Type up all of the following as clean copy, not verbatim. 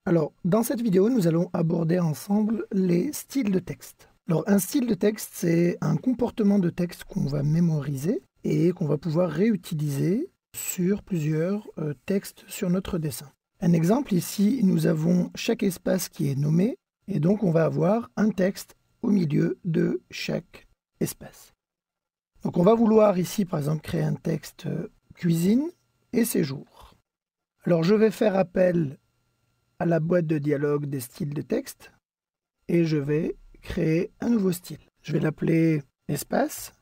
Alors, dans cette vidéo, nous allons aborder ensemble les styles de texte. Alors, un style de texte, c'est un comportement de texte qu'on va mémoriser et qu'on va pouvoir réutiliser sur plusieurs textes sur notre dessin. Un exemple, ici, nous avons chaque espace qui est nommé et donc on va avoir un texte au milieu de chaque espace. Donc, on va vouloir ici, par exemple, créer un texte cuisine et séjour. Alors, je vais faire appel à la boîte de dialogue des styles de texte et je vais créer un nouveau style. Je vais l'appeler espace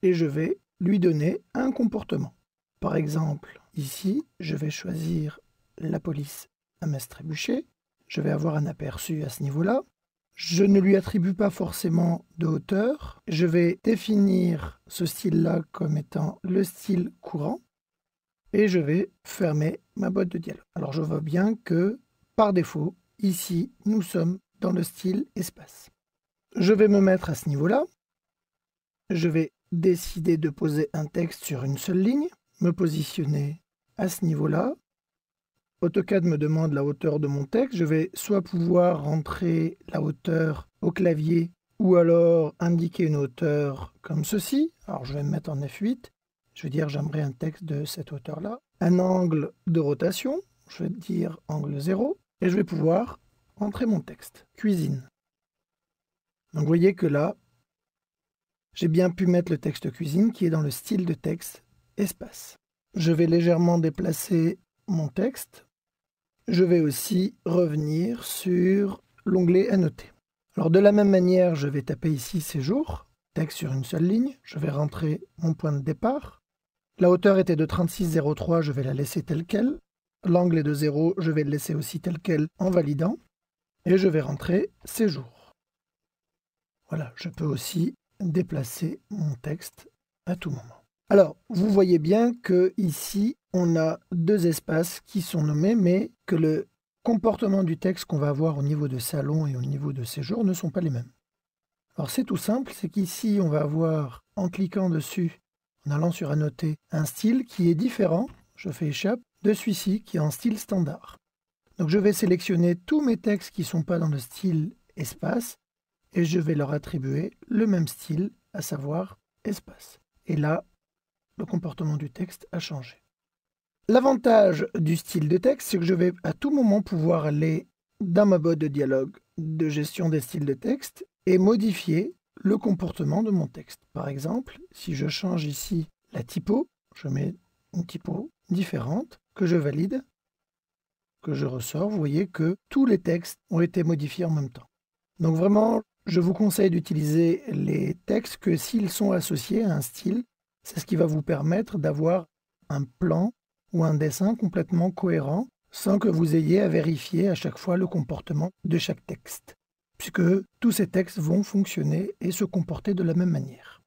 et je vais lui donner un comportement. Par exemple, ici, je vais choisir la police à Mestrébuchet. Je vais avoir un aperçu à ce niveau-là. Je ne lui attribue pas forcément de hauteur. Je vais définir ce style-là comme étant le style courant. Et je vais fermer ma boîte de dialogue. Alors je vois bien que, par défaut, ici, nous sommes dans le style espace. Je vais me mettre à ce niveau-là. Je vais décider de poser un texte sur une seule ligne, me positionner à ce niveau-là. AutoCAD me demande la hauteur de mon texte. Je vais soit pouvoir rentrer la hauteur au clavier ou alors indiquer une hauteur comme ceci. Alors je vais me mettre en F8. Je vais dire j'aimerais un texte de cette hauteur-là. Un angle de rotation, je vais dire angle 0. Et je vais pouvoir entrer mon texte, cuisine. Donc vous voyez que là, j'ai bien pu mettre le texte cuisine qui est dans le style de texte espace. Je vais légèrement déplacer mon texte. Je vais aussi revenir sur l'onglet annoter. Alors de la même manière, je vais taper ici séjour, texte sur une seule ligne. Je vais rentrer mon point de départ. La hauteur était de 36,03, je vais la laisser telle quelle. L'angle est de 0, je vais le laisser aussi tel quel en validant. Et je vais rentrer séjour. Voilà, je peux aussi déplacer mon texte à tout moment. Alors, vous voyez bien que ici, on a deux espaces qui sont nommés, mais que le comportement du texte qu'on va avoir au niveau de salon et au niveau de séjour ne sont pas les mêmes. Alors c'est tout simple, c'est qu'ici, on va avoir, en cliquant dessus, en allant sur annoter, un style qui est différent, je fais échappe, de celui-ci qui est en style standard. Donc je vais sélectionner tous mes textes qui ne sont pas dans le style espace et je vais leur attribuer le même style, à savoir espace. Et là, le comportement du texte a changé. L'avantage du style de texte, c'est que je vais à tout moment pouvoir aller dans ma boîte de dialogue de gestion des styles de texte et modifier le comportement de mon texte. Par exemple, si je change ici la typo, je mets une typo différente que je valide, que je ressors, vous voyez que tous les textes ont été modifiés en même temps. Donc vraiment, je vous conseille d'utiliser les textes que s'ils sont associés à un style, c'est ce qui va vous permettre d'avoir un plan ou un dessin complètement cohérent sans que vous ayez à vérifier à chaque fois le comportement de chaque texte, puisque tous ces textes vont fonctionner et se comporter de la même manière.